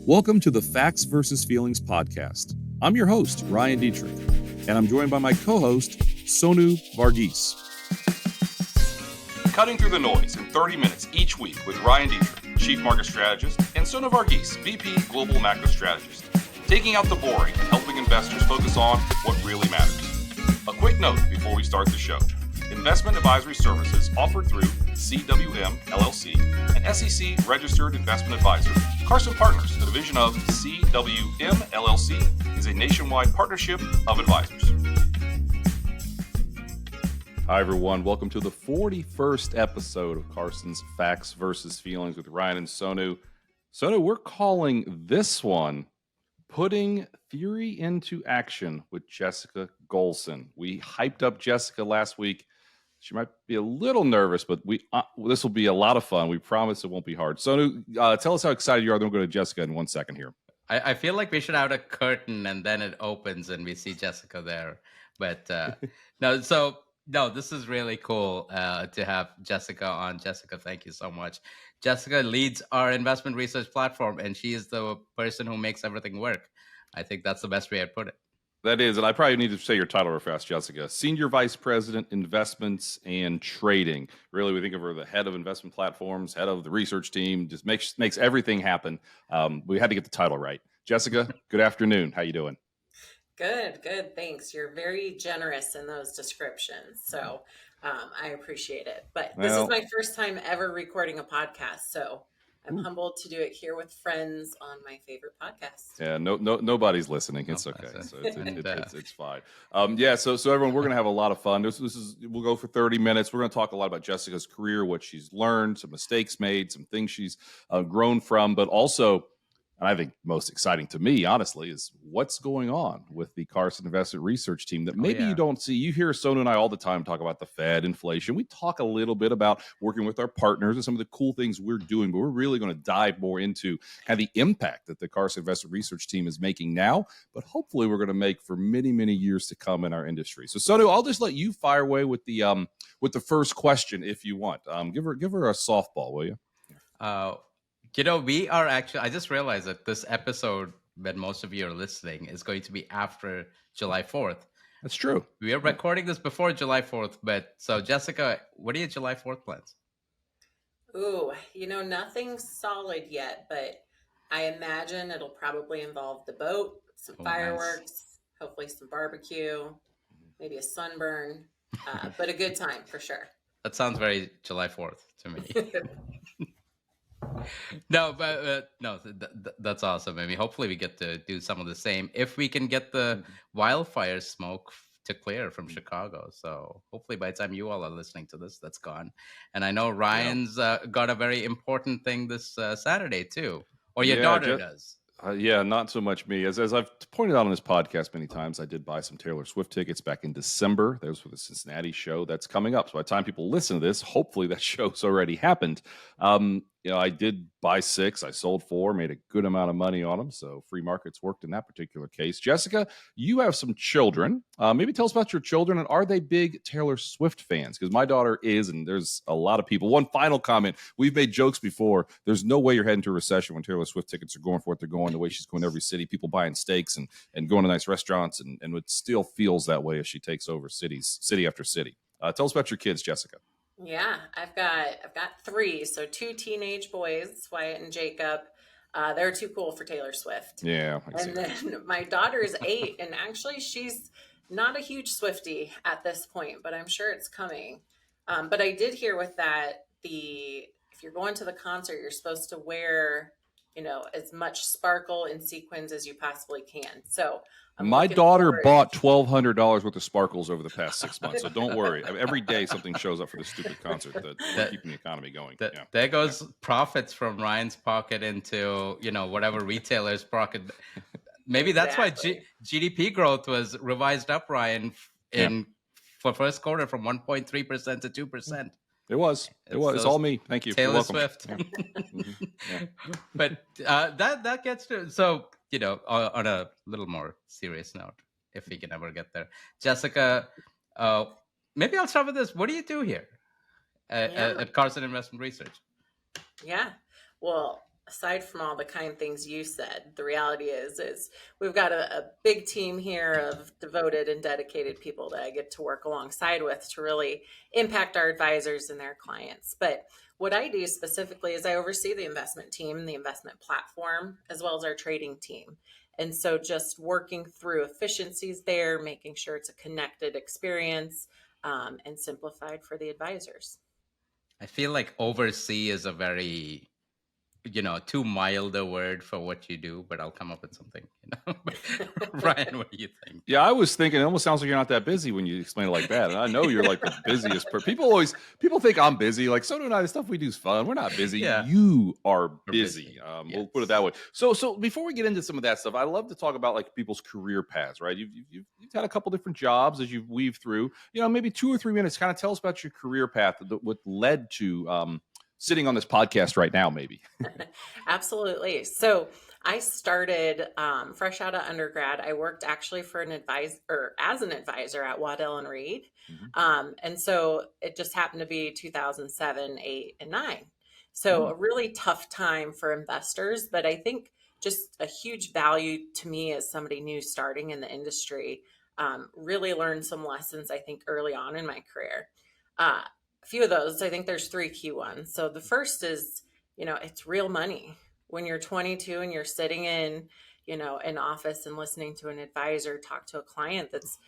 Welcome to the Facts versus Feelings podcast. I'm your host, Ryan Detrick, and I'm joined by my co-host, Sonu Varghese. Cutting through the noise in 30 minutes each week with Ryan Detrick, Chief Market Strategist, and Sonu Varghese, VP Global Macro Strategist, taking out the boring and helping investors focus on what really matters. A quick note before we start the show. Investment advisory services offered through CWM LLC, an SEC registered investment advisor. Carson Partners, a division of CWM LLC, is a nationwide partnership of advisors. Hi, everyone. Welcome to the 41st episode of Carson's Facts versus Feelings with Ryan and Sonu. Sonu, we're calling this one Putting Theory into Action with Jessica Golson. We hyped up Jessica last week. She might be a little nervous, but this will be a lot of fun. We promise it won't be hard. Sonu, tell us how excited you are. Then we'll go to Jessica in 1 second here. I feel like we should have a curtain and then it opens and we see Jessica there. But no, this is really cool to have Jessica on. Jessica, thank you so much. Jessica leads our investment research platform, and she is the person who makes everything work. I think that's the best way I'd put it. That is, and I probably need to say your title real fast, Jessica. Senior Vice President, Investments and Trading. Really, we think of her the head of investment platforms, head of the research team, just makes everything happen. We had to get the title right. Jessica, good afternoon. How you doing? Good. Thanks. You're very generous in those descriptions. So I appreciate it. But this is my first time ever recording a podcast. So I'm humbled to do it here with friends on my favorite podcast. Yeah, nobody's listening. It's okay. So it's fine. So everyone, we're going to have a lot of fun. We'll go for 30 minutes. We're going to talk a lot about Jessica's career, what she's learned, some mistakes made, some things she's grown from, but also, and I think most exciting to me, honestly, is what's going on with the Carson Investment Research team that maybe you don't see. You hear Sonu and I all the time talk about the Fed, inflation. We talk a little bit about working with our partners and some of the cool things we're doing, but we're really going to dive more into kind of the impact that the Carson Investment Research team is making now, but hopefully we're going to make for many, many years to come in our industry. So Sonu, I'll just let you fire away with the first question if you want. Give her a softball, will you? We are actually, I just realized that this episode, when most of you are listening, is going to be after July 4th. That's true. We are recording this before July 4th, but so Jessica, what are your July 4th plans? Ooh, nothing solid yet, but I imagine it'll probably involve the boat, some fireworks, hopefully some barbecue, maybe a sunburn, but a good time for sure. That sounds very July 4th to me. No, but that's awesome. I mean, hopefully we get to do some of the same if we can get the wildfire smoke to clear from Chicago. So hopefully by the time you all are listening to this, that's gone. And I know Ryan's got a very important thing this Saturday too, or your daughter does. Not so much me. As I've pointed out on this podcast many times, I did buy some Taylor Swift tickets back in December. That was for the Cincinnati show that's coming up. So by the time people listen to this, hopefully that show's already happened. I did buy 6. I sold 4, made a good amount of money on them. So free markets worked in that particular case. Jessica, you have some children. Maybe tell us about your children, and are they big Taylor Swift fans? Because my daughter is, and there's a lot of people. One final comment. We've made jokes before. There's no way you're heading to a recession when Taylor Swift tickets are going for what they're going, the way she's going to every city, people buying steaks and going to nice restaurants, and it still feels that way as she takes over city after city. Tell us about your kids, Jessica. Yeah, I've got 3, so 2 teenage boys, Wyatt and Jacob. They're too cool for Taylor Swift. Yeah, and then my daughter is 8, and actually she's not a huge Swiftie at this point, but I'm sure it's coming. But I did hear with that if you're going to the concert, you're supposed to wear as much sparkle and sequins as you possibly can. So my daughter bought $1,200 worth of sparkles over the past 6 months. So don't worry. Every day something shows up for this stupid concert that keeping the economy going. There goes profits from Ryan's pocket into, whatever retailer's pocket. Maybe that's why GDP growth was revised up, Ryan, for first quarter from 1.3% to 2%. It was. It's all me. Thank you. Taylor Swift. Yeah. But that gets to, so, on a little more serious note, if we can ever get there. Jessica, maybe I'll start with this. What do you do here at Carson Investment Research? Yeah. Well, aside from all the kind things you said, the reality is we've got a big team here of devoted and dedicated people that I get to work alongside with to really impact our advisors and their clients. But what I do specifically is I oversee the investment team, the investment platform, as well as our trading team. And so just working through efficiencies there, making sure it's a connected experience, and simplified for the advisors. I feel like oversee is a very, too mild a word for what you do, but I'll come up with something. Brian, what do you think? Yeah, I was thinking it almost sounds like you're not that busy when you explain it like that. And I know you're like the busiest person. People think I'm busy. Like, so do I. The stuff we do is fun. We're not busy. Yeah. You are busy. Yes. We'll put it that way. So before we get into some of that stuff, I love to talk about like people's career paths, right? You've had a couple different jobs as you've weaved through. Maybe 2 or 3 minutes. Kind of tell us about your career path, what led to sitting on this podcast right now, maybe. Absolutely. So I started fresh out of undergrad. I worked actually as an advisor at Waddell and Reed. And so it just happened to be 2007, 8, and 9. So a really tough time for investors, but I think just a huge value to me as somebody new starting in the industry. Really learned some lessons, I think, early on in my career. A few of those, I think there's 3 key ones. So the first is, it's real money. When you're 22 and you're sitting in, an office and listening to an advisor talk to a client that's,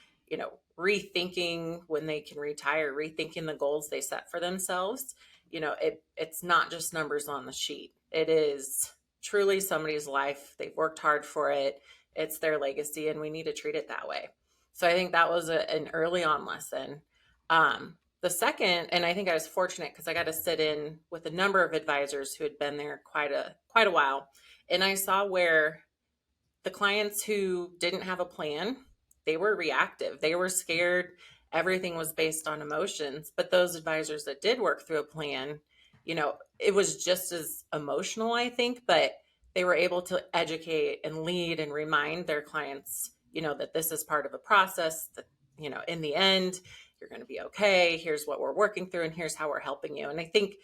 rethinking when they can retire, rethinking the goals they set for themselves, it's not just numbers on the sheet. It is truly somebody's life. They've worked hard for it. It's their legacy, and we need to treat it that way. So I think that was an early on lesson. The second, and I think I was fortunate because I got to sit in with a number of advisors who had been there quite a while. And I saw where the clients who didn't have a plan, they were reactive. They were scared. Everything was based on emotions. But those advisors that did work through a plan, it was just as emotional, I think, but they were able to educate and lead and remind their clients, that this is part of a process, that, in the end, you're going to be okay. Here's what we're working through, and here's how we're helping you. And I think,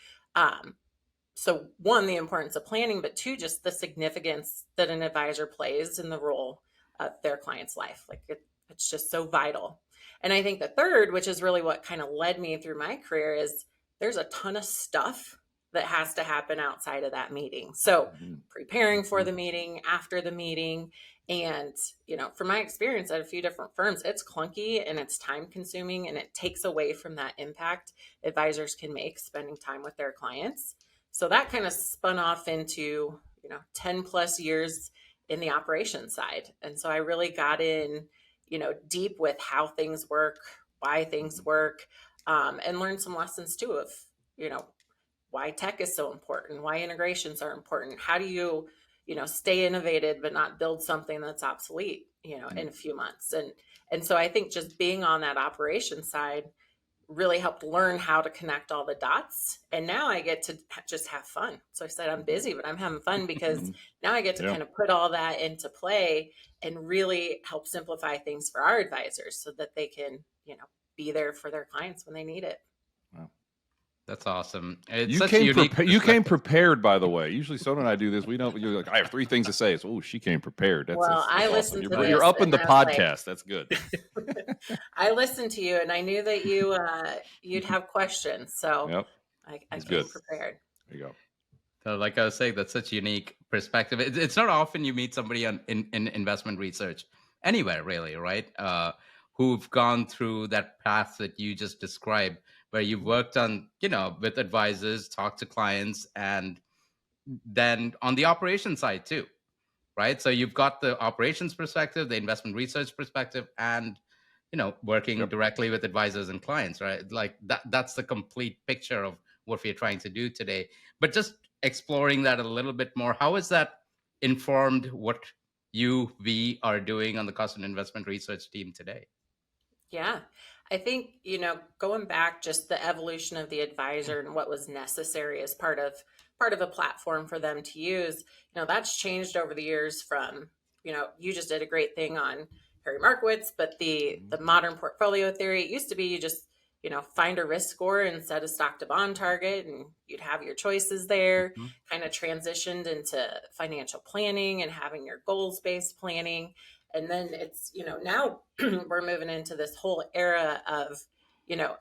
so 1, the importance of planning, but 2, just the significance that an advisor plays in the role of their client's life. Like it's just so vital. And I think the third, which is really what kind of led me through my career, is there's a ton of stuff that has to happen outside of that meeting. So preparing for the meeting, after the meeting, and, from my experience at a few different firms, it's clunky and it's time consuming, and it takes away from that impact advisors can make spending time with their clients. So that kind of spun off into, 10 plus years in the operations side. And so I really got in, deep with how things work, why things work, and learned some lessons too of, why tech is so important, why integrations are important. How do you, stay innovative, but not build something that's obsolete, in a few months. And so I think just being on that operations side really helped learn how to connect all the dots. And now I get to just have fun. So I said, I'm busy, but I'm having fun because now I get to kind of put all that into play and really help simplify things for our advisors so that they can, be there for their clients when they need it. Wow. That's awesome. You came prepared, by the way. Usually Sonu and I do this. We don't. You're like, I have 3 things to say. So, she came prepared. That's I awesome. listened to this. You're up in the podcast. That's good. I listened to you, and I knew that you'd have questions. So I came prepared. There you go. So like I was saying, that's such a unique perspective. It's not often you meet somebody in investment research anywhere, really, right? Who've gone through that path that you just described, where you've worked on, with advisors, talked to clients, and then on the operations side too, right? So you've got the operations perspective, the investment research perspective, and, working directly with advisors and clients, right? Like that's the complete picture of what we're trying to do today. But just exploring that a little bit more, how has that informed what we are doing on the Carson Investment Research team today? Yeah, I think, going back just the evolution of the advisor and what was necessary as part of a platform for them to use, that's changed over the years from, you just did a great thing on Harry Markowitz, but the modern portfolio theory, it used to be you just, find a risk score and set a stock to bond target, and you'd have your choices there. Kind of transitioned into financial planning and having your goals-based planning. And then it's, now we're moving into this whole era of,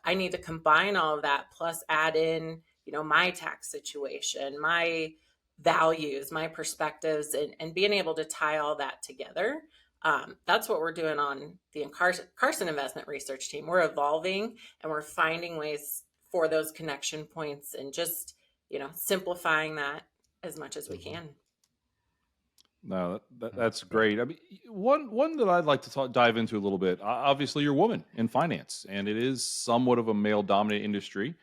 I need to combine all of that plus add in, my tax situation, my values, my perspectives, and being able to tie all that together. That's what we're doing on the Carson Investment Research team. We're evolving and we're finding ways for those connection points and just, simplifying that as much as we can. No, that's great. I mean, one that I'd like to dive into a little bit. Obviously, you're a woman in finance, and it is somewhat of a male-dominated industry.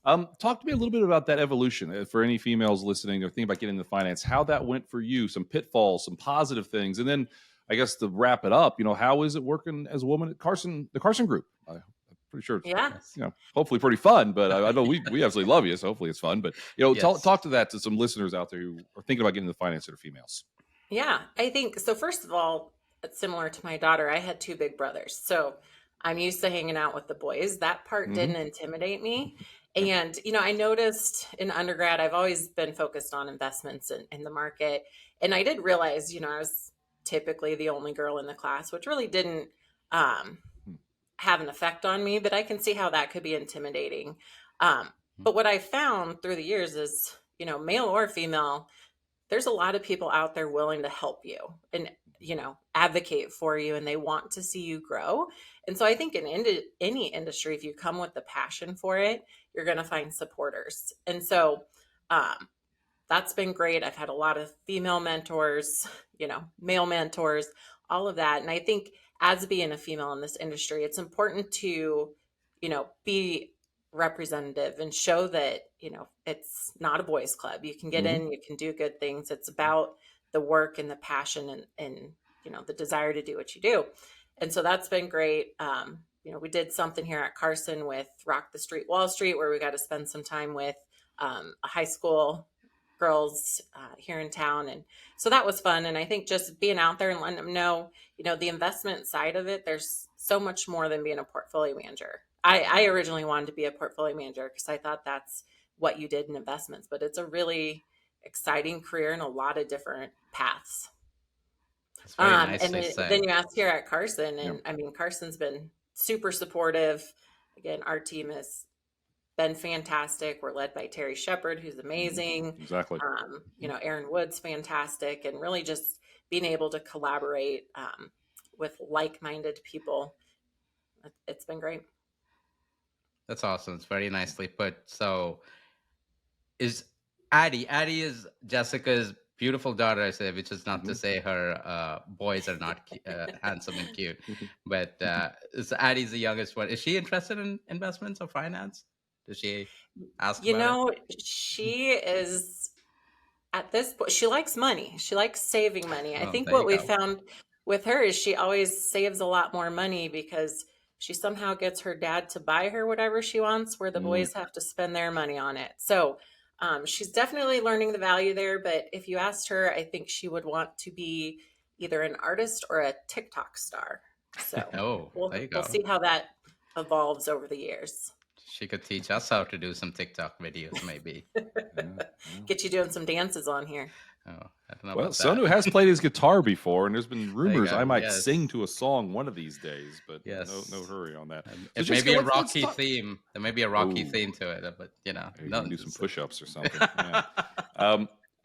Talk to me a little bit about that evolution for any females listening or thinking about getting into finance. How that went for you? Some pitfalls, some positive things, and then I guess to wrap it up, how is it working as a woman at the Carson Group? I'm pretty sure it's hopefully pretty fun. But I know we absolutely love you, so hopefully it's fun. But talk to that to some listeners out there who are thinking about getting into finance that are females. Yeah, I think so. First of all, it's similar to my daughter. I had two big brothers, so I'm used to hanging out with the boys. That part didn't intimidate me. And, I noticed in undergrad, I've always been focused on investments in the market. And I did realize, I was typically the only girl in the class, which really didn't have an effect on me, but I can see how that could be intimidating. But what I found through the years is, male or female, there's a lot of people out there willing to help you and, advocate for you, and they want to see you grow. And so I think in any industry, if you come with the passion for it, you're going to find supporters. And so that's been great. I've had a lot of female mentors, male mentors, all of that. And I think as being a female in this industry, it's important to, be representative and show that, it's not a boys club. You can get in, you can do good things. It's about the work and the passion and the desire to do what you do. And so that's been great. We did something here at Carson with Rock the Street, Wall Street, where we got to spend some time with a high school girls here in town. And so that was fun. And I think just being out there and letting them know, the investment side of it, there's so much more than being a portfolio manager. I originally wanted to be a portfolio manager because I thought that's what you did in investments, but it's a really exciting career and a lot of different paths. And then you asked here at Carson, and I mean, Carson's been super supportive. Again, our team has been fantastic. We're led by Terry Shepard, who's amazing. Exactly. Aaron Wood's fantastic, and really just being able to collaborate with like-minded people. It's been great. That's awesome. It's very nicely put. So is Addie is Jessica's beautiful daughter, I say, which is not to say her boys are not handsome and cute, but Addie's the youngest one. Is she interested in investments or finance? Does she ask about it? She is at this point, she likes money. She likes saving money. I think there what you we go. found with her is she always saves a lot more money because she somehow gets her dad to buy her whatever she wants, where the boys have to spend their money on it. So she's definitely learning the value there. But if you asked her, I think she would want to be either an artist or a TikTok star. So we'll see how that evolves over the years. She could teach us how to do some TikTok videos, maybe. Get you doing some dances on here. Oh, I don't know Well, about Sonu has played his guitar before, and there's been rumors I might yes. sing to a song one of these days, but Yes. no hurry on that. It may be a rocky theme. There may be a rocky theme to it, but you can do some push-ups or something.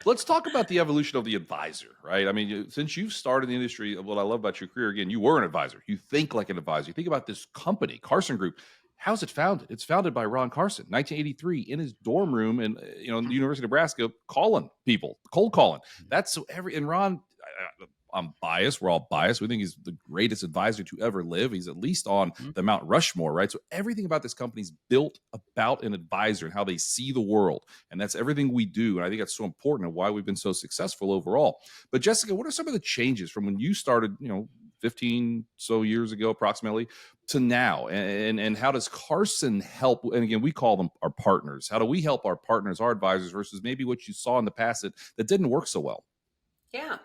Let's talk about the evolution of the advisor, right? I mean, since you've started in the industry, what I love about your career, again, you were an advisor. You think like an advisor. You think about this company, Carson Group. How's it founded? It's founded by Ron Carson, 1983, in his dorm room in the University of Nebraska, calling people, cold calling. That's so and Ron, I'm biased. We're all biased. We think he's the greatest advisor to ever live. He's at least on the Mount Rushmore, right? So everything about this company is built about an advisor and how they see the world. And that's everything we do. And I think that's so important and why we've been so successful overall. But Jessica, what are some of the changes from when you started, 15 so years ago approximately to now, and how does Carson help? And again, we call them our partners. How do we help our partners, our advisors, versus maybe what you saw in the past that didn't work so well? Yeah,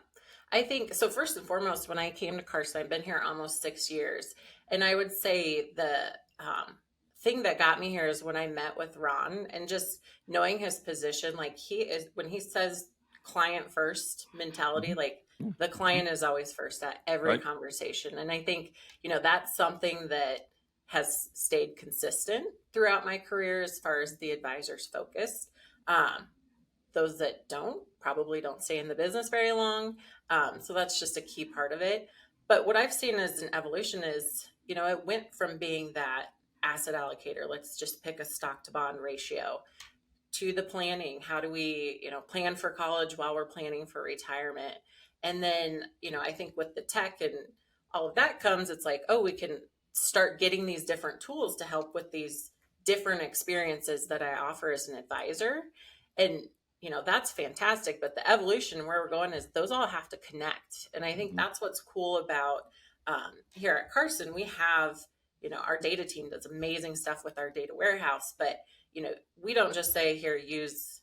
I think so. First and foremost, when I came to Carson, I've been here almost 6 years, and I would say the thing that got me here is when I met with Ron and just knowing his position, like when he says client first mentality, like the client is always first at every conversation. And I think, that's something that has stayed consistent throughout my career as far as the advisor's focus. Those that probably don't stay in the business very long. So that's just a key part of it. But what I've seen as an evolution is, it went from being that asset allocator, let's just pick a stock to bond ratio, to the planning. How do we, plan for college while we're planning for retirement? And then, I think with the tech and all of that comes, it's like, oh, we can start getting these different tools to help with these different experiences that I offer as an advisor. And, that's fantastic. But the evolution where we're going is those all have to connect. And I think that's what's cool about here at Carson. We have, our data team does amazing stuff with our data warehouse, but we don't just say, here, use,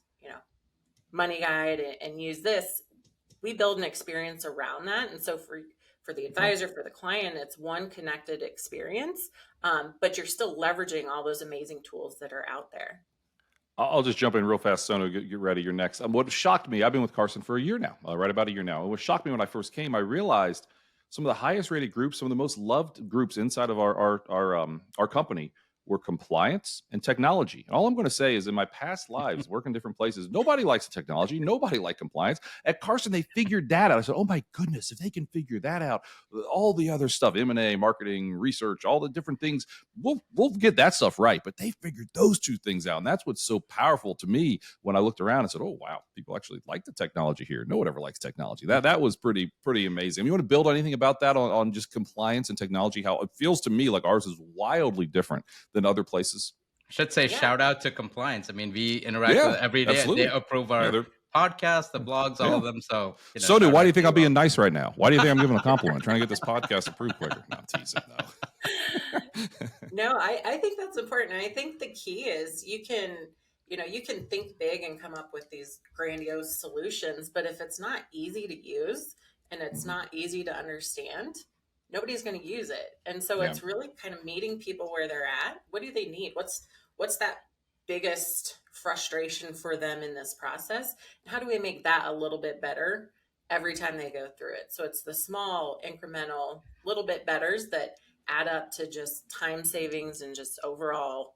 Money Guide and use this. We build an experience around that. And so for the advisor, for the client, it's one connected experience, but you're still leveraging all those amazing tools that are out there. I'll just jump in real fast, Sonu. Get ready. You're next. What shocked me, I've been with Carson for a year now, right about a year now. And what shocked me when I first came, I realized some of the highest rated groups, some of the most loved groups inside of our company were compliance and technology. And all I'm going to say is in my past lives, working different places, nobody likes the technology. Nobody liked compliance. At Carson, they figured that out. I said, oh my goodness, if they can figure that out, all the other stuff, M&A, marketing, research, all the different things, we'll get that stuff right. But they figured those two things out. And that's what's so powerful to me when I looked around and said, oh, wow, people actually like the technology here. No one ever likes technology. That was pretty amazing. You want to build on anything about that on just compliance and technology, how it feels to me like ours is wildly different than other places? Should say shout out to compliance. I mean, we interact with every day. Absolutely. They approve our podcasts, the blogs, all of them. So, Sonu, why do you think I'm being nice right now? Why do you think I'm giving a compliment? Trying to get this podcast approved quicker. No, I'm teasing. No, I think that's important. And I think the key is you can think big and come up with these grandiose solutions, but if it's not easy to use and it's not easy to understand, nobody's going to use it. And so it's really kind of meeting people where they're at. What do they need? What's that biggest frustration for them in this process? And how do we make that a little bit better every time they go through it? So it's the small, incremental, little bit betters that add up to just time savings and just overall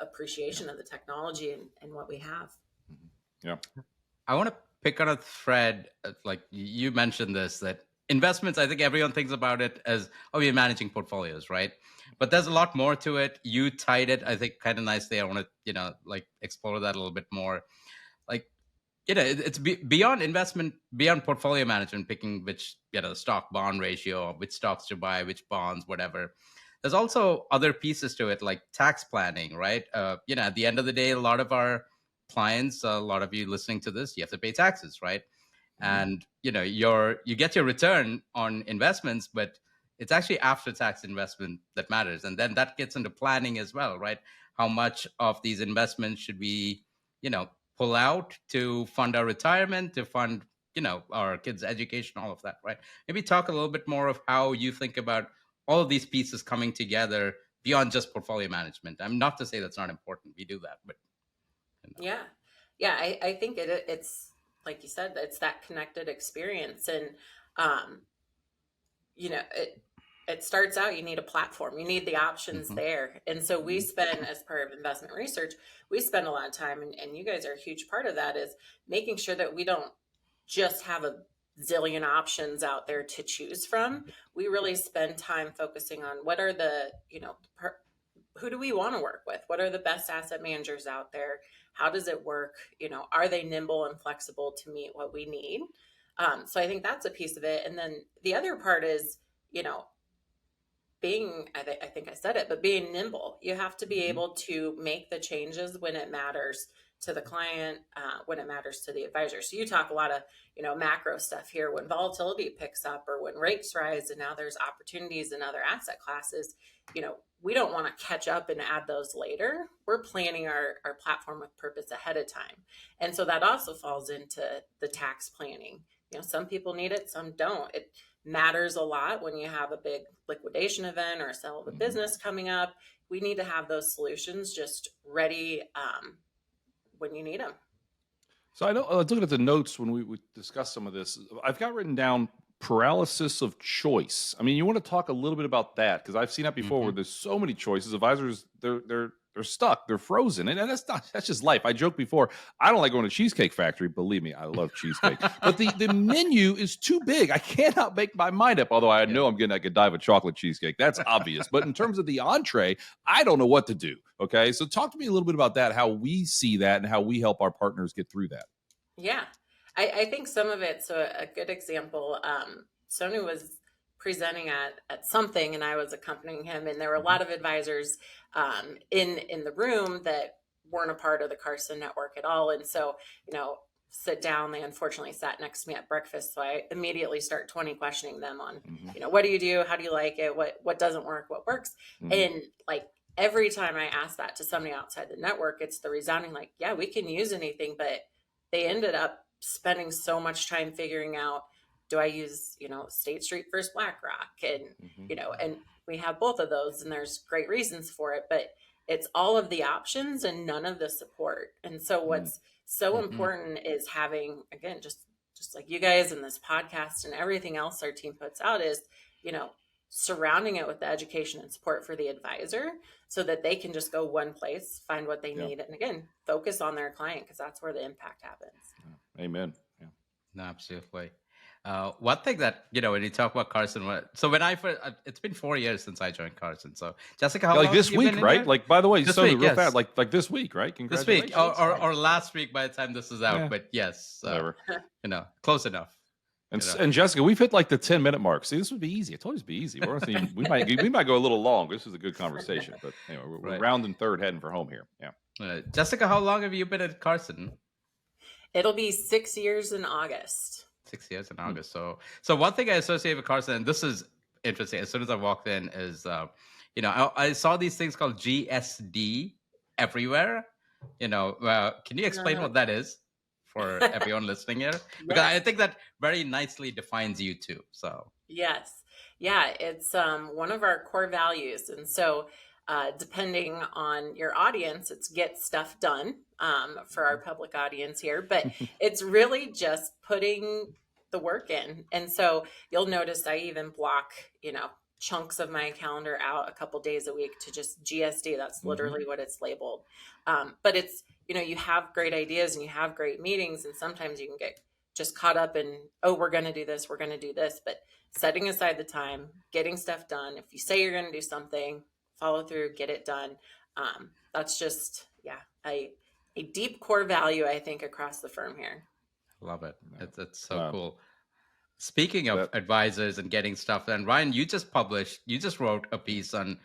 appreciation of the technology and what we have. Yeah. I want to pick on a thread, like you mentioned this, that investments, I think everyone thinks about it as, you're managing portfolios, right? But there's a lot more to it. You tied it, I think, kind of nicely. I want to, explore that a little bit more. It's beyond investment, beyond portfolio management, picking which, stock bond ratio, which stocks to buy, which bonds, whatever. There's also other pieces to it, like tax planning, right? At the end of the day, a lot of our clients, a lot of you listening to this, you have to pay taxes, right? And you get your return on investments, but it's actually after tax investment that matters. And then that gets into planning as well, right? How much of these investments should we, pull out to fund our retirement, to fund, our kids' education, all of that, right? Maybe talk a little bit more of how you think about all of these pieces coming together beyond just portfolio management. I'm not to say that's not important. We do that, but. Yeah. I think it's, like you said, it's that connected experience. And, it starts out, you need a platform, you need the options there. And so we spend, as part of investment research, we spend a lot of time, and you guys are a huge part of that, is making sure that we don't just have a zillion options out there to choose from. We really spend time focusing on what are the, who do we want to work with? What are the best asset managers out there? How does it work? Are they nimble and flexible to meet what we need? So I think that's a piece of it. And then the other part is, being, I think I said it, but being nimble. You have to be able to make the changes when it matters to the client, when it matters to the advisor. So you talk a lot of, macro stuff here. When volatility picks up or when rates rise and now there's opportunities in other asset classes, we don't want to catch up and add those later. We're planning our platform with purpose ahead of time. And so that also falls into the tax planning. Some people need it, some don't. It matters a lot when you have a big liquidation event or a sale of a business coming up. we need to have those solutions just ready when you need them. So I know I was looking at the notes when we discussed some of this. I've got written down paralysis of choice. I mean, you want to talk a little bit about that, because I've seen that before where there's so many choices. Advisors, they're stuck, they're frozen, and that's just life. I joked before, I don't like going to Cheesecake Factory. Believe me, I love cheesecake, but the menu is too big. I cannot make my mind up. Although I know I'm getting a Godiva chocolate cheesecake, that's obvious. But in terms of the entree, I don't know what to do. Okay, so talk to me a little bit about that, how we see that, and how we help our partners get through that. Yeah, I think some of it. So a good example, Sonu was presenting at something, and I was accompanying him, and there were a lot of advisors in the room that weren't a part of the Carson network at all. And so, sit down. They unfortunately sat next to me at breakfast, so I immediately start 20 questioning them on, what do you do? How do you like it? What doesn't work? What works? And like every time I ask that to somebody outside the network, it's the resounding like, yeah, we can use anything, but they ended up spending so much time figuring out, do I use, State Street versus BlackRock? And, and we have both of those, and there's great reasons for it, but it's all of the options and none of the support. And so what's so important is having, again, just like you guys in this podcast and everything else our team puts out is, surrounding it with the education and support for the advisor so that they can just go one place, find what they need, and again, focus on their client, because that's where the impact happens. Amen. Yeah. No, absolutely. One thing that, when you talk about Carson, so when I first, it's been 4 years since I joined Carson. So Jessica, how long this have you week, been in right? there? Like, by the way, This so week, real yes. fast, like this week, right? This Congratulations. week or last week by the time this is out, but yes, whatever. Close enough. And Jessica, we've hit like the 10-minute mark. See, this would be easy. I told you it'd be easy. We might go a little long. This is a good conversation, but anyway, we're rounding third, heading for home here. Yeah. Jessica, how long have you been at Carson? It'll be 6 years in August. 6 years in August. So one thing I associate with Carson, and this is interesting. As soon as I walked in, is I saw these things called GSD everywhere. Can you explain what that is for everyone listening here? Because I think that very nicely defines you too. So yes, yeah, it's one of our core values, and so depending on your audience, it's get stuff done for our public audience here, but it's really just putting the work in. And so you'll notice I even block, chunks of my calendar out a couple days a week to just GSD. That's literally what it's labeled. But it's, you have great ideas and you have great meetings, and sometimes you can get just caught up in, we're going to do this, but setting aside the time, getting stuff done. If you say you're going to do something, follow through, get it done. That's just, a deep core value, I think, across the firm here. Love it. It's so cool. Speaking of advisors and getting stuff done, Ryan, you just wrote a piece on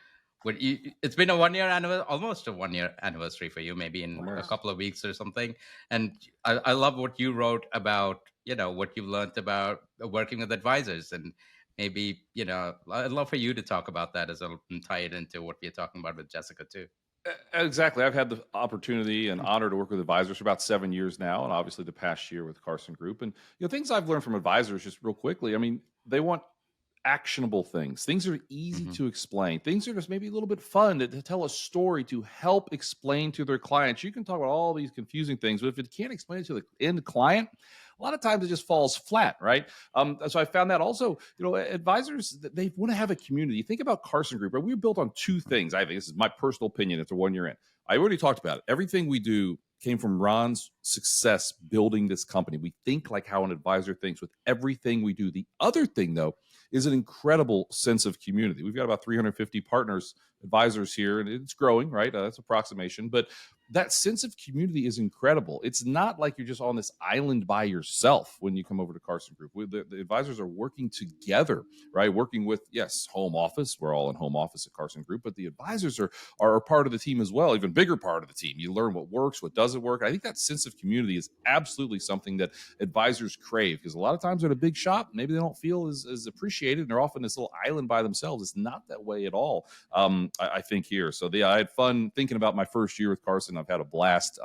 it's been almost a 1 year anniversary for you, maybe in a couple of weeks or something. And I love what you wrote about, what you've learned about working with advisors, and maybe, I'd love for you to talk about that as well and tie it into what we're talking about with Jessica too. Exactly. I've had the opportunity and honor to work with advisors for about 7 years now, and obviously the past year with Carson Group. And things I've learned from advisors, just real quickly. I mean, they want actionable things. Things are easy to explain. Things are just maybe a little bit fun to tell a story, to help explain to their clients. You can talk about all these confusing things, but if it can't explain it to the end client, a lot of times it just falls flat, right? So I found that also, advisors, they want to have a community. Think about Carson Group, right? We're built on two things. I think this is my personal opinion after 1 year in. I already talked about it. Everything we do came from Ron's success building this company. We think like how an advisor thinks with everything we do. The other thing, though, is an incredible sense of community. We've got about 350 partners, advisors here, and it's growing, right? That's approximation. But that sense of community is incredible. It's not like you're just on this island by yourself when you come over to Carson Group. The advisors are working together, right? Working with, yes, home office. We're all in home office at Carson Group, but the advisors are a part of the team as well, even bigger part of the team. You learn what works, what doesn't work. I think that sense of community is absolutely something that advisors crave, because a lot of times they're at a big shop, maybe they don't feel as appreciated, and they're often this little island by themselves. It's not that way at all, I think here. So I had fun thinking about my first year with Carson. I've had a blast,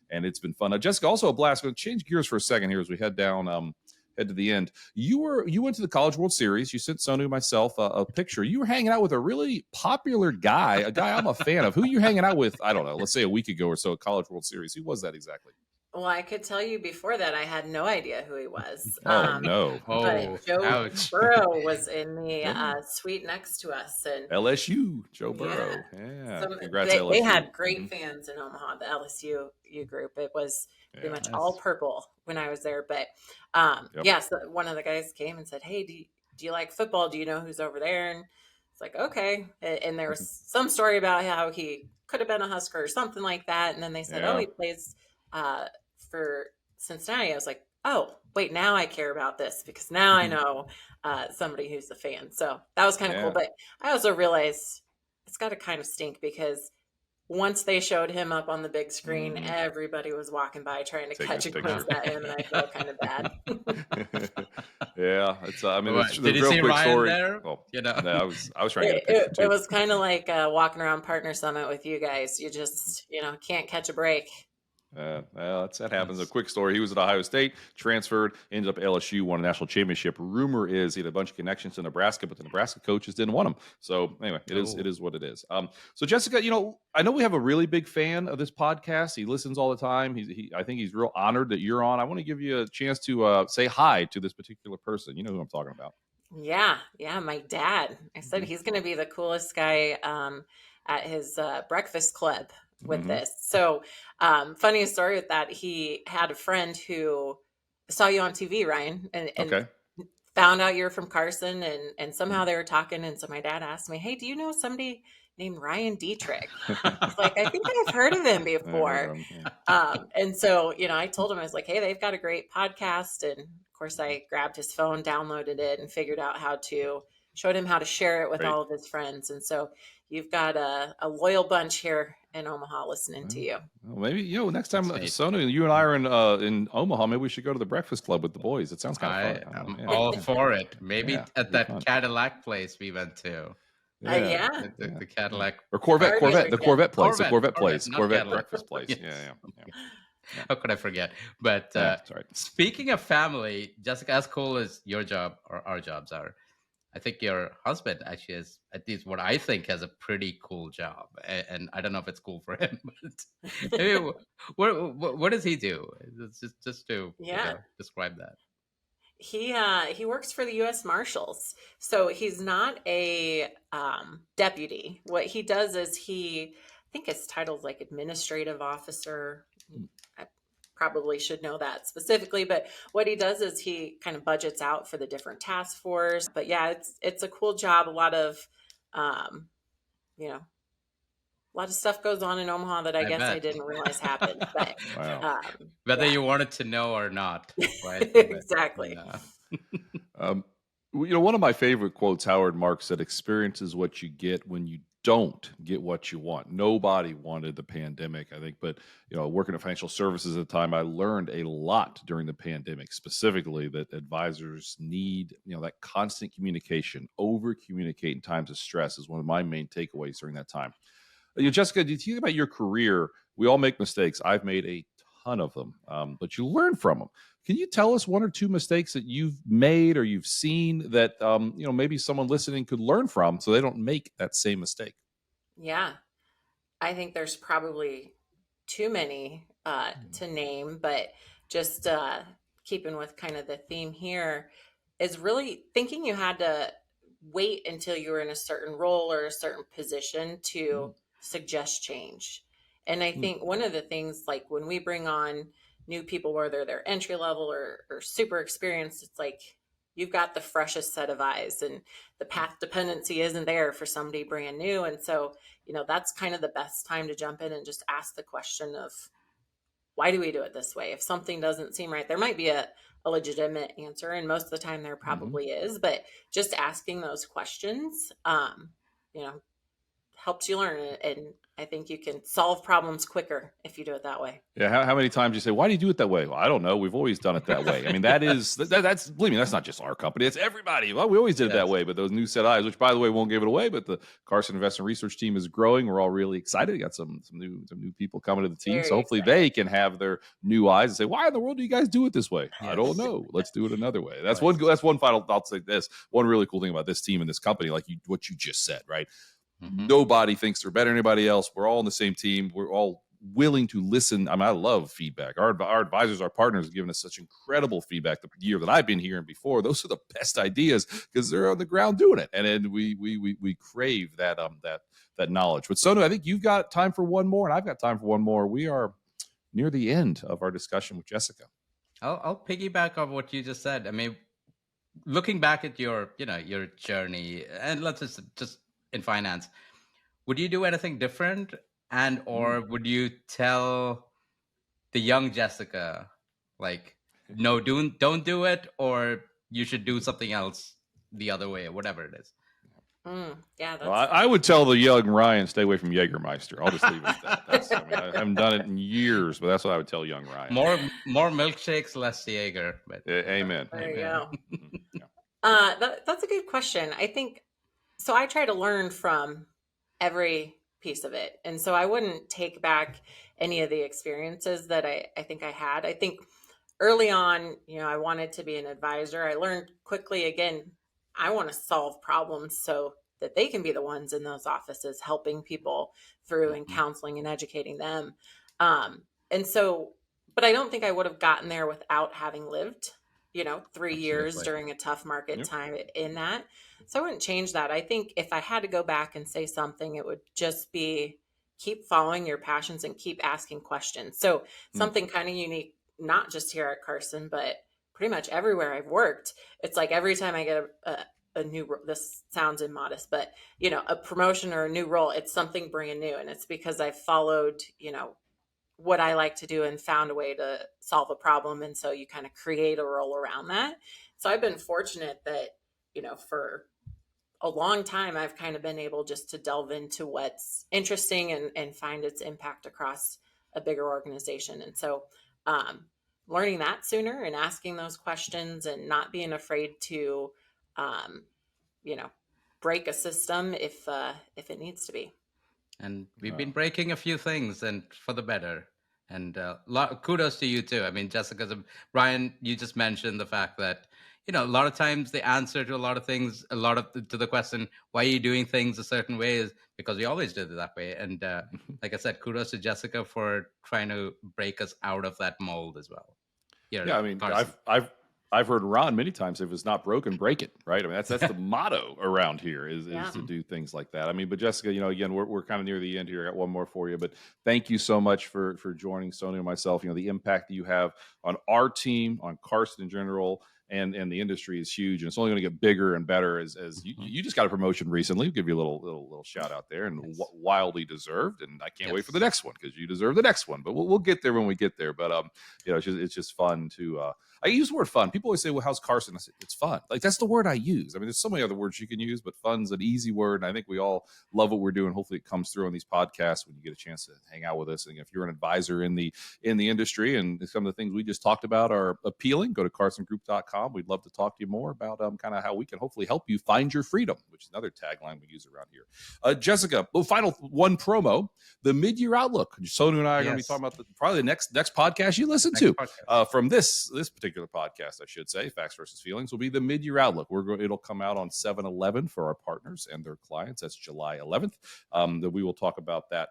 and it's been fun. Jessica, also a blast. Going to change gears for a second here as we head down head to the end. You went to the College World Series. You sent Sonu and myself a picture. You were hanging out with a really popular guy, a guy I'm a fan of. Who you hanging out with? I don't know. Let's say a week ago or so at College World Series. Who was that exactly? Well, I could tell you before that I had no idea who he was. Oh, no. But Joe ouch. Burrow was in the suite next to us. And LSU, Joe Burrow. Yeah. Congrats, they, LSU. they had great fans in Omaha, the LSU group. It was pretty much all purple when I was there. But yes, one of the guys came and said, hey, do you like football? Do you know who's over there? And it's like, okay. And there was some story about how he could have been a Husker or something like that. And then they said, oh, he plays for Cincinnati. I was like, oh, wait, now I care about this because now I know somebody who's a fan. So that was kind of cool. But I also realized it's got to kind of stink because once they showed him up on the big screen, everybody was walking by trying to catch a glimpse at him, and I felt kind of bad. It's it's Did the you real see quick Ryan story. there? Well, No, I was trying to get a picture too. It was kind of like walking around Partner Summit with you guys. You just can't catch a break. That happens. A quick story. He was at Ohio State, transferred, ended up at LSU, won a national championship. Rumor is he had a bunch of connections to Nebraska, but the Nebraska coaches didn't want him. So anyway, it is what it is. So Jessica, I know we have a really big fan of this podcast. He listens all the time. I think he's real honored that you're on. I want to give you a chance to say hi to this particular person. You know who I'm talking about. Yeah, my dad. I said he's going to be the coolest guy at his breakfast club with this. So funniest story with that, he had a friend who saw you on TV, Ryan, and found out you're from Carson, and somehow they were talking, and so my dad asked me, hey, do you know somebody named Ryan Detrick? I was like, I think I've heard of him before. And so, I told him, I was like, hey, they've got a great podcast. And of course I grabbed his phone, downloaded it, and figured out showed him how to share it with all of his friends. And so you've got a loyal bunch here in Omaha listening to you. Well, maybe, next time, Sonu, you and I are in Omaha, maybe we should go to the Breakfast Club with the boys. It sounds kind of fun. I'm all for it. Maybe at that Cadillac place we went to. The Cadillac. Or Corvette, the Corvette place. Corvette breakfast place. Yes. Yeah. How could I forget? But speaking of family, Jessica, as cool as your job or our jobs are, I think your husband actually is, at least what I think, has a pretty cool job. And I don't know if it's cool for him, but maybe, what does he do? Just to describe that. He works for the U.S. Marshals, so he's not a deputy. What he does is I think his title is like administrative officer. I probably should know that specifically, but what he does is he kind of budgets out for the different task force. But yeah, it's a cool job. A lot of stuff goes on in Omaha that I guess I didn't realize happened. But whether you wanted to know or not, right? Exactly. One of my favorite quotes, Howard Marks said, "Experience is what you get when you don't get what you want." Nobody wanted the pandemic, I think, but working at financial services at the time, I learned a lot during the pandemic, specifically that advisors need that constant communication. Over communicate in times of stress is one of my main takeaways during that time. Jessica, do you think about your career? We all make mistakes. I've made a ton of them, but you learn from them. Can you tell us one or two mistakes that you've made or you've seen that maybe someone listening could learn from so they don't make that same mistake? Yeah, I think there's probably too many to name, but just keeping with kind of the theme here is really thinking you had to wait until you were in a certain role or a certain position to suggest change. And I think one of the things, like when we bring on new people, whether they're entry level or super experienced, it's like you've got the freshest set of eyes and the path dependency isn't there for somebody brand new. And so, that's kind of the best time to jump in and just ask the question of, why do we do it this way? If something doesn't seem right, there might be a legitimate answer. And most of the time there probably is, but just asking those questions, helps you learn. And I think you can solve problems quicker if you do it that way. Yeah. How many times you say, why do you do it that way? Well, I don't know. We've always done it that way. I mean, that's, believe me, that's not just our company. It's everybody. Well, we always did it that way. But those new set of eyes, which by the way, won't give it away, but the Carson Investment Research team is growing. We're all really excited. We got some new people coming to the team. Very so hopefully they can have their new eyes and say, why in the world do you guys do it this way? I don't know. Let's do it another way. That's one final, I'll say this. One really cool thing about this team and this company, like what you just said, right? Mm-hmm. Nobody thinks they're better than anybody else. We're all on the same team. We're all willing to listen. I mean, I love feedback. Our advisors, our partners have given us such incredible feedback the year that I've been here and before. Those are the best ideas because they're on the ground doing it. And then we crave that knowledge. But Sonu, I think you've got time for one more and I've got time for one more. We are near the end of our discussion with Jessica. I'll piggyback on what you just said. I mean, looking back at your journey, and let's just in finance, would you do anything different? And or would you tell the young Jessica, like, no, don't do it, or you should do something else the other way, or whatever it is? Yeah, well, I would tell the young Ryan, stay away from Jägermeister. I'll just leave it at that. I haven't done it in years, but that's what I would tell young Ryan. More milkshakes, less Jaeger. But amen. There you go. That's a good question. I think so. I try to learn from every piece of it, and so I wouldn't take back any of the experiences that I think I had. I think early on, I wanted to be an advisor. I learned quickly, again, I want to solve problems so that they can be the ones in those offices helping people through and counseling and educating them. And so, but I don't think I would have gotten there without having lived, 3 years during a tough market time in that. So I wouldn't change that. I think if I had to go back and say something, it would just be keep following your passions and keep asking questions. So something kind of unique, not just here at Carson, but pretty much everywhere I've worked. It's like every time I get a new, this sounds immodest, but a promotion or a new role, it's something brand new. And it's because I followed, what I like to do and found a way to solve a problem. And so you kind of create a role around that. So I've been fortunate that, for a long time, I've kind of been able just to delve into what's interesting and find its impact across a bigger organization. And so, learning that sooner and asking those questions and not being afraid to, break a system if it needs to be. And we've been breaking a few things, and for the better. And kudos to you too. I mean, Jessica, Brian, you just mentioned the fact that a lot of times the answer to a lot of things, to the question, why are you doing things a certain way, is because we always did it that way. And like I said, kudos to Jessica for trying to break us out of that mold as well. Yeah, I mean, I've heard Ron many times, if it's not broken, break it, right? I mean, that's the motto around here is to do things like that. I mean, but Jessica, again, we're kind of near the end here. I got one more for you, but thank you so much for joining Sonu and myself. The impact that you have on our team, on Carson in general, and the industry is huge, and it's only going to get bigger and better as you just got a promotion recently. We'll give you a little shout out there, and wildly deserved. And I can't wait for the next one because you deserve the next one. But we'll get there when we get there. But it's just fun to. I use the word fun. People always say, well, how's Carson? I say, it's fun. Like, that's the word I use. I mean, there's so many other words you can use, but fun's an easy word. And I think we all love what we're doing. Hopefully it comes through on these podcasts when you get a chance to hang out with us. And if you're an advisor in the industry and some of the things we just talked about are appealing, go to carsongroup.com. We'd love to talk to you more about kind of how we can hopefully help you find your freedom, which is another tagline we use around here. Jessica, final one promo, the mid-year outlook. Sonu and I are going to be talking about probably the next podcast you listen to from this particular podcast, I should say, Facts versus Feelings, will be the mid-year outlook. It'll come out on 7/11 for our partners and their clients. That's July 11th. That we will talk about that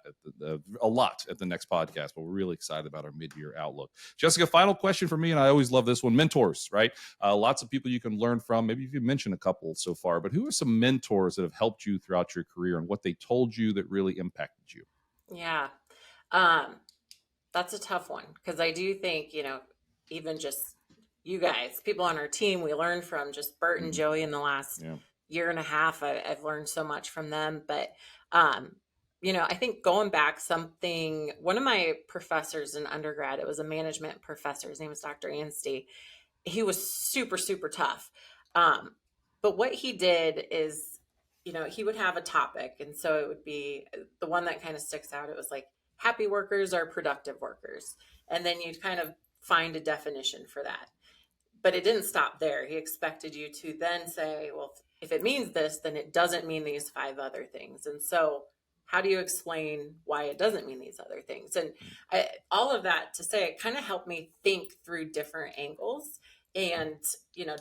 a lot at the next podcast, but we're really excited about our mid-year outlook. Jessica, final question for me, and I always love this one: mentors, right? Lots of people you can learn from. Maybe you've mentioned a couple so far, but who are some mentors that have helped you throughout your career and what they told you that really impacted you? Yeah, that's a tough one because I do think, even just you guys, people on our team, we learned from just Bert and Joey in the last year and a half. I've learned so much from them. But, I think going back, one of my professors in undergrad, it was a management professor. His name was Dr. Anstey. He was super, super tough. But what he did is he would have a topic. And so it would be the one that kind of sticks out. It was like, happy workers are productive workers. And then you'd kind of find a definition for that. But it didn't stop there. He expected you to then say, well, if it means this, then it doesn't mean these 5 other things. And so how do you explain why it doesn't mean these other things? And all of that to say, it kind of helped me think through different angles and,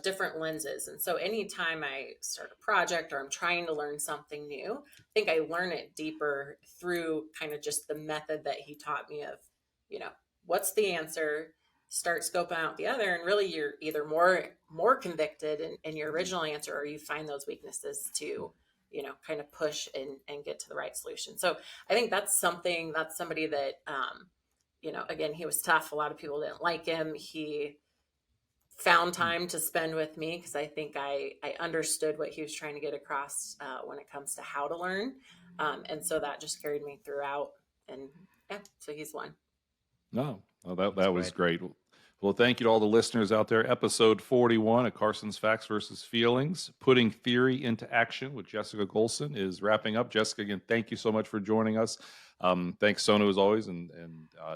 different lenses. And so anytime I start a project or I'm trying to learn something new, I think I learn it deeper through kind of just the method that he taught me of, what's the answer, start scoping out the other, and really you're either more convicted in your original answer, or you find those weaknesses to, kind of push and get to the right solution. So I think that's somebody that, again, he was tough. A lot of people didn't like him. He found time to spend with me because I think I understood what he was trying to get across when it comes to how to learn. And so that just carried me throughout. And yeah, so he's one. No, well, that was great. Well, thank you to all the listeners out there. Episode 41 of Carson's Facts versus Feelings, Putting Theory into Action with Jessica Golson is wrapping up. Jessica, again, thank you so much for joining us. Thanks, Sonu, as always, and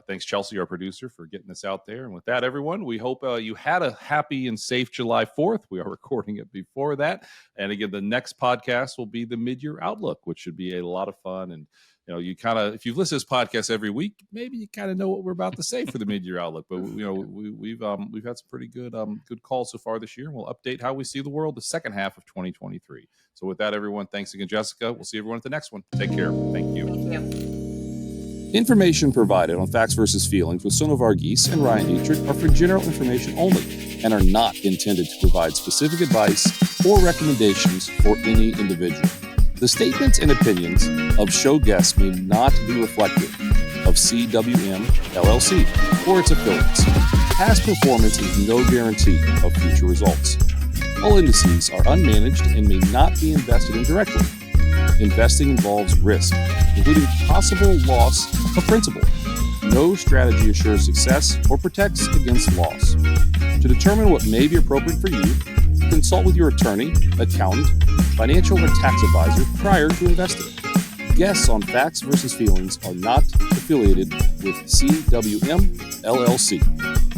thanks, Chelsea, our producer, for getting this out there. And with that, everyone, we hope you had a happy and safe July 4th. We are recording it before that. And again, the next podcast will be the Mid-Year Outlook, which should be a lot of fun. And you kind of, if you've listened to this podcast every week, maybe you kind of know what we're about to say for the Mid-Year Outlook. But we've had some pretty good calls so far this year, and we'll update how we see the world the second half of 2023. So with that, everyone, thanks again, Jessica. We'll see everyone at the next one. Take care. Thank you. Thank you. Information provided on Facts versus Feelings with Sonu Varghese and Ryan Detrick are for general information only and are not intended to provide specific advice or recommendations for any individual. The statements and opinions of show guests may not be reflective of CIPM, LLC, or its affiliates. Past performance is no guarantee of future results. All indices are unmanaged and may not be invested in directly. Investing involves risk, including possible loss of principal. No strategy assures success or protects against loss. To determine what may be appropriate for you, consult with your attorney, accountant, financial or tax advisor prior to investing. Guests on Facts versus Feelings are not affiliated with CIPM, LLC.